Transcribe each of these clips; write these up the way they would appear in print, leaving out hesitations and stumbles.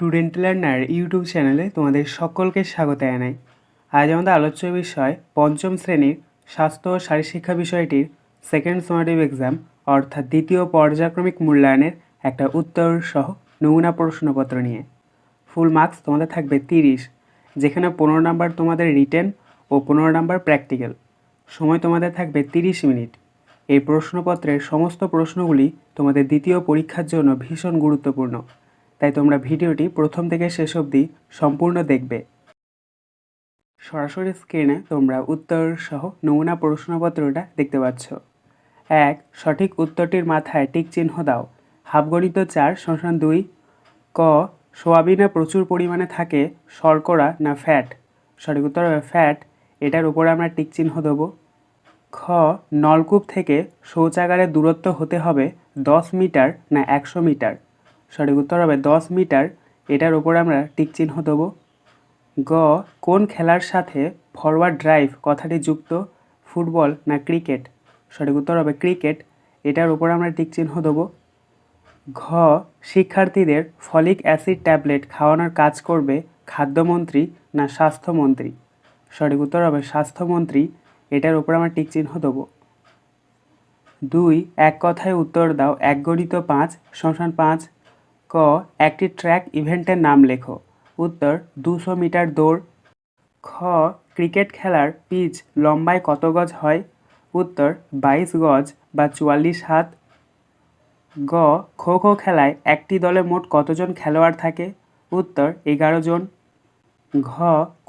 Student learner YouTube চ্যানেলে তোমাদের সকলকে স্বাগত জানাই। আজ আমাদের আলোচ্য বিষয় পঞ্চম শ্রেণীর স্বাস্থ্য ও শারীরশিক্ষা বিষয়টির সেকেন্ড সামেটিভ এক্সাম অর্থাৎ দ্বিতীয় পর্যায়ক্রমিক মূল্যায়নের একটা উত্তর সহ নমুনা প্রশ্নপত্র নিয়ে। ফুল মার্কস তোমাদের থাকবে 30, যেখানে 15 নাম্বার তোমাদের রিটেন ও 15 নাম্বার প্র্যাকটিক্যাল। সময় তোমাদের থাকবে 30 মিনিট। এই প্রশ্নপত্রের সমস্ত প্রশ্নগুলি তোমাদের দ্বিতীয় পরীক্ষার জন্য ভীষণ গুরুত্বপূর্ণ, তাই তোমরা ভিডিওটি প্রথম থেকে শেষ অবধি সম্পূর্ণ দেখবে। সরাসরি স্ক্রিনে তোমরা উত্তর সহ নমুনা প্রশ্নপত্রটা দেখতে পাচ্ছ। 1. সঠিক উত্তরটির মাথায় টিক চিহ্ন দাও। হাফগণিত 4 = 2। ক. সোয়াবিনে প্রচুর পরিমাণে থাকে শর্করা না ফ্যাট? সঠিক উত্তর হবে ফ্যাট, এটার উপরে আমরা টিক চিহ্ন দেবো। খ. নলকূপ থেকে শৌচাগারের দূরত্ব হতে হবে 10 মিটার না 100 মিটার? সঠিক উত্তর হবে 10 মিটার, এটার ওপর আমরা টিক চিহ্ন দেবো। গ. কোন খেলার সাথে ফরওয়ার্ড ড্রাইভ কথাটি যুক্ত? ফুটবল না ক্রিকেট? সঠিক উত্তর হবে ক্রিকেট, এটার ওপর আমরা টিক চিহ্ন দেবো। ঘ. শিক্ষার্থীদের ফলিক অ্যাসিড ট্যাবলেট খাওয়ানোর কাজ করবে খাদ্যমন্ত্রী না স্বাস্থ্যমন্ত্রী? সঠিক উত্তর হবে স্বাস্থ্যমন্ত্রী, এটার ওপর আমরা টিক চিহ্ন দেবো। 2. এক কথায় উত্তর দাও। 1 × 5 = 5। ক. একটি ট্র্যাক ইভেন্টের নাম লেখো। উত্তর 200 মিটার দৌড়। খ. ক্রিকেট খেলার পিচ লম্বায় কত গজ হয়? উত্তর 22 গজ বা 44 হাত। গ. খো খো খেলায় একটি দলে মোট কতজন খেলোয়াড় থাকে? উত্তর 11 জন। ঘ.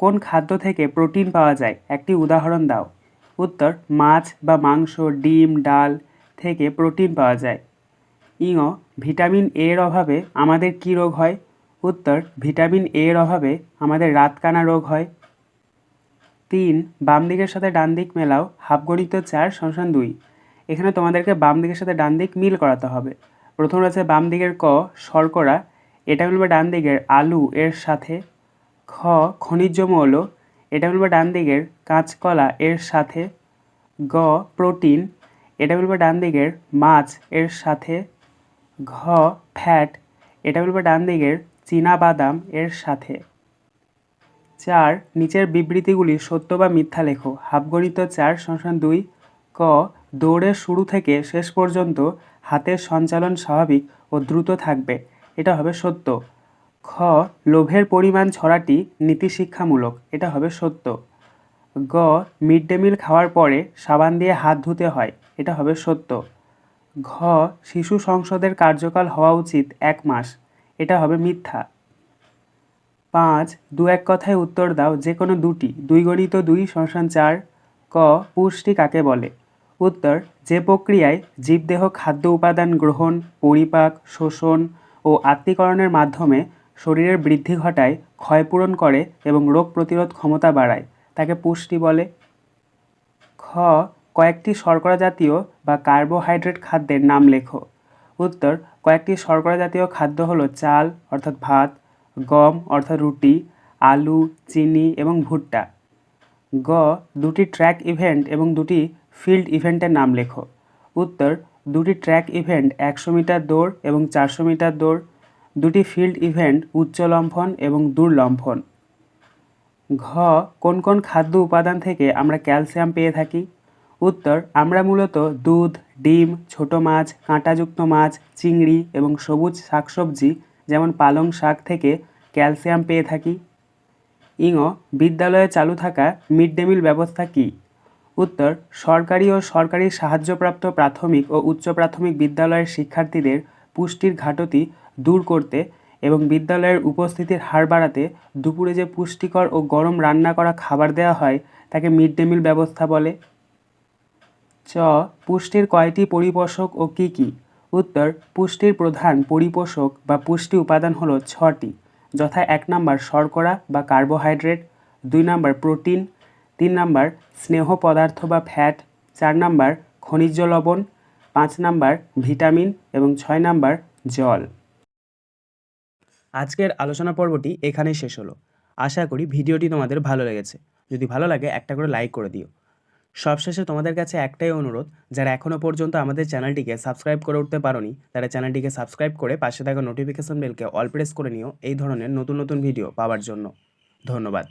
কোন খাদ্য থেকে প্রোটিন পাওয়া যায়? একটি উদাহরণ দাও। উত্তর মাছ বা মাংস, ডিম, ডাল থেকে প্রোটিন পাওয়া যায়। ইঙ. ভিটামিন এর অভাবে আমাদের কী রোগ হয়? উত্তর ভিটামিন এর অভাবে আমাদের রাতকানা রোগ হয়। 3. বাম দিকের সাথে ডান দিক মেলাও। হাফগণিত 4 = 2। এখানে তোমাদেরকে বাম দিকের সাথে ডান দিক মিল করাতে হবে। প্রথম রয়েছে বাম দিকের ক শর্করা, এটা মিলবে ডান দিকের আলু এর সাথে। খ. খনিজ মৌল, এটা মিলবে ডান দিকের কাঁচকলা এর সাথে। গ. প্রোটিন, এটা মিলবে ডান দিকের মাছ এর সাথে। ঘ. ফ্যাট, এটা মিলবে ডান দিকের চীনাবাদাম এর সাথে। 4. নিচের বিবৃতিগুলি সত্য বা মিথ্যা লেখো। হাফগণিত 4 = 2। ক. দৌড়ের শুরু থেকে শেষ পর্যন্ত হাতের সঞ্চালন স্বাভাবিক ও দ্রুত থাকবে, এটা হবে সত্য। খ. লোভের পরিমাণ ছড়াটি নীতিশিক্ষামূলক, এটা হবে সত্য। গ. মিড ডে মিল খাওয়ার পরে সাবান দিয়ে হাত ধুতে হয়, এটা হবে সত্য। ঘ. শিশু সংসদের কার্যকাল হওয়া উচিত 1 মাস, এটা হবে মিথ্যা। 5. দু এক কথায় উত্তর দাও যে কোনো দুটি। 2 × 2 = 4। ক. পুষ্টি কাকে বলে? উত্তর যে প্রক্রিয়ায় জীবদেহ খাদ্য উপাদান গ্রহণ, পরিপাক, শোষণ ও আত্তীকরণের মাধ্যমে শরীরের বৃদ্ধি ঘটায়, ক্ষয়পূরণ করে এবং রোগ প্রতিরোধ ক্ষমতা বাড়ায়, তাকে পুষ্টি বলে। খ. কয়েকটি শর্করা জাতীয় বা কার্বোহাইড্রেট খাদ্যের নাম লেখো। উত্তর কয়েকটি শর্করা জাতীয় খাদ্য হলো চাল অর্থাৎ ভাত, গম অর্থাৎ রুটি, আলু, চিনি এবং ভুট্টা। গ. দুটি ট্র্যাক ইভেন্ট এবং দুটি ফিল্ড ইভেন্টের নাম লেখো। উত্তর দুটি ট্র্যাক ইভেন্ট 100 মিটার দৌড় এবং 400 মিটার দৌড়। দুটি ফিল্ড ইভেন্ট উচ্চ লম্ফন এবং দূরলম্ফন। ঘ. কোন কোন খাদ্য উপাদান থেকে আমরা ক্যালসিয়াম পেয়ে থাকি? উত্তর আমরা মূলত দুধ, ডিম, ছোট মাছ, কাঁটাযুক্ত মাছ, চিংড়ি এবং সবুজ শাকসবজি যেমন পালং শাক থেকে ক্যালসিয়াম পেয়ে থাকি। ইঙ. বিদ্যালয়ে চালু থাকা মিড ডে মিল ব্যবস্থা কী? উত্তর সরকারি ও সরকারি সাহায্যপ্রাপ্ত প্রাথমিক ও উচ্চ প্রাথমিক বিদ্যালয়ের শিক্ষার্থীদের পুষ্টির ঘাটতি দূর করতে এবং বিদ্যালয়ের উপস্থিতির হার বাড়াতে দুপুরে যে পুষ্টিকর ও গরম রান্না করা খাবার দেওয়া হয় তাকে মিড ডে মিল ব্যবস্থা বলে। চ. পুষ্টির কয়টি পরিপোষক ও কী কী? উত্তর পুষ্টির প্রধান পরিপোষক বা পুষ্টি উপাদান হলো 6টি, যথা 1 নাম্বার শর্করা বা কার্বোহাইড্রেট, 2 নাম্বার প্রোটিন, 3 নাম্বার স্নেহ পদার্থ বা ফ্যাট, 4 নাম্বার খনিজ লবণ, 5 নাম্বার ভিটামিন এবং 6 নাম্বার জল। আজকের আলোচনা পর্বটি এখানেই শেষ হলো। আশা করি ভিডিওটি তোমাদের ভালো লেগেছে। যদি ভালো লাগে একটা করে লাইক করে দিও। সবশেষে তোমাদের কাছে একটাই অনুরোধ, যারা এখনও পর্যন্ত আমাদের চ্যানেলটিকে সাবস্ক্রাইব করে উঠতে পারোনি তারা চ্যানেলটিকে সাবস্ক্রাইব করে পাশে থাকা নোটিফিকেশন বেলকে অল প্রেস করে নিও এই ধরনের নতুন নতুন ভিডিও পাওয়ার জন্য। ধন্যবাদ।